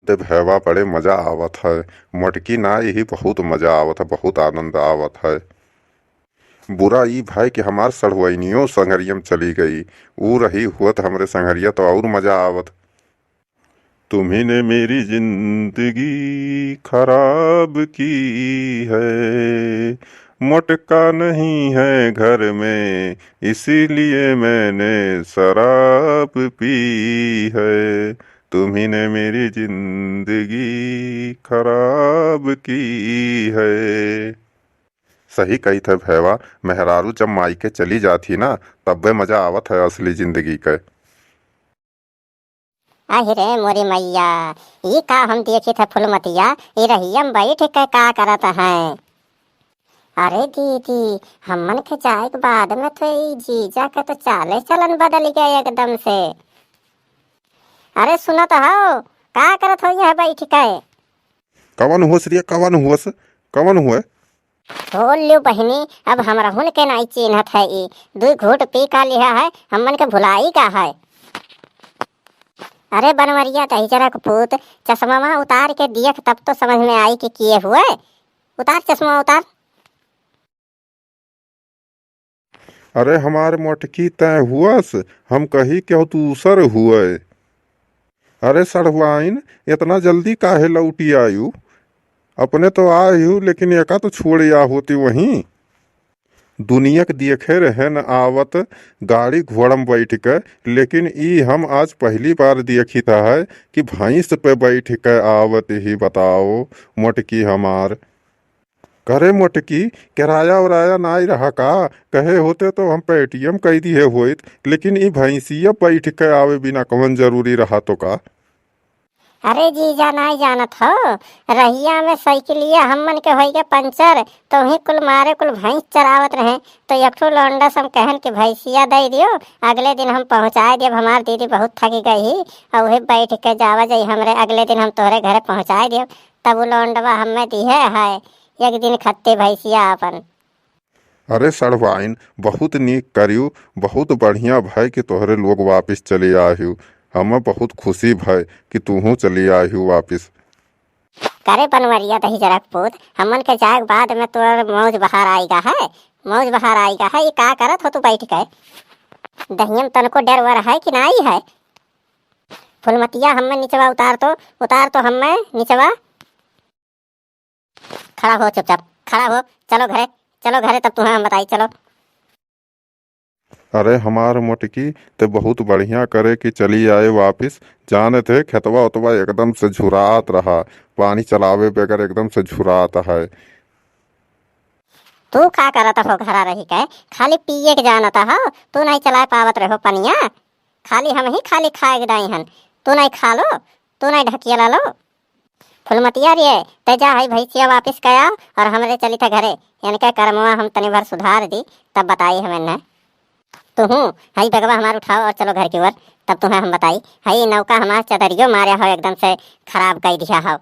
ते भैवा बड़े मजा आवत है। मटकी ना यही बहुत मजा आवत है, बहुत आनंद आवत है। बुरा ई भाई कि हमार सड़वैनियों संगरियम चली गई। ऊ रही हुत हमरे संगरिया तो और मजा आवत। तुम्ही ने मेरी जिंदगी खराब की है, मटका नहीं है घर में इसीलिए मैंने शराब पी है। तुम्ही ने मेरी जिंदगी खराब की है। सही कही थे भैवा, मेहरारू जब मायके चली जाती ना तब मजा आवत है असली जिंदगी के। अरे मोरी मैया, ये का हम देखे थे फुलमतिया, ये रहियम बैठ के का करत है। अरे दीदी, हमन के जाए के बाद में तो ये जीजा के तो चाले चलन बदल गए एकदम से। अरे सुनो तो हो, का करत हो यह बैठ के? कवन हुस रिया, कवन हुस, कवन हुए? बोल लो बहनी, अब हमरा हुन के नहीं चिन्हत है। ये दू घूट पी का लिया है, हमन के भुलाई का है। अरे बनवरिया दही जरा पूत, चश्मा उतार के दियख तब तो समझ में आई कि किए हुए। उतार चश्मा उतार। अरे हमारे मोटकी तय हुआस, हम कही क्यों तू सर हुए। अरे सड़वाइन, इतना जल्दी काहे लौटी आयु? अपने तो आयु लेकिन एका तो छोड़ या होती वहीं। दुनिया के देखे रहे न आवत गाड़ी घोड़म बैठ के, लेकिन ई हम आज पहली बार देखी था है कि भैंस पे बैठ के आवत ही। बताओ मोटकी हमार। करे मोटकी, किराया उराया नाई रहा का? कहे होते तो हम पेटीएम कह दिए होइत, लेकिन ई भैंसिया बैठ के आवे बिना कौन जरूरी रहा तो का? अरे जीजा नहीं जानत हो, रहिया में साइकिलिया हमन के होई के पंचर, तो ही कुल मारे कुल भैंस चरावत रहे। तो एकठो लौंडा हम कहन के भैंसिया दे दियो, अगले दिन हम पहुँचाए दियो। हमार दीदी बहुत थकी गई ही और वही बैठ के जावा जाई हमरे, अगले दिन हम तोहरे घरे पहुँचाए दियो। तब वो लौंडवा हमें दिहे है एक दिन खत्ते भैंसिया अपन। अरे सड़वाइन, बहुत नीक करियो, बहुत बढ़िया भाई कि तोहरे लोग वापिस चले आयु। हमें बहुत खुशी भाई कि तूहू चली आयु वापिस। करे बनवरिया दही जरा पूत, हमन के जाए के बाद में तोर मौज बहार आएगा है, मौज बहार आएगा है। ये का करत हो तू बैठ के? दहियम तनको डर वर है कि नहीं है? फुलमतिया हमें नीचवा उतार तो हमें नीचवा। खड़ा हो चुपचाप, खड़ा हो। चलो घरे, चलो घरे, तब तुम्हें हम बताई। चलो। अरे हमार मोटकी तो बहुत बढ़िया करे कि चली आए वापिस। जाने थे खेतवा उतवा एकदम से झुरात रहा, पानी चलावे बगैर एकदम से झुराता है। तू का करत हो घरा रही के? खाली पिए के जानता हो, तू नहीं चला पावत रहो पनिया। खाली हम ही खाली खाए के दाई हन, तू नहीं खा लो, तू नहीं ढकिया ला लो। फुलमतिया रे, ते जा है भैंसिया वापिस गया और हमरे चली था घरे। इनके कर्मवा हम तनी भर सुधार दी, तब बताई हमें न। तू हई बगवा हमार उठाओ और चलो घर की ओर, तब तुम्हें हम बताई। हई नौका हमार चदरियो मारे हो एकदम से खराब कर दिया हो।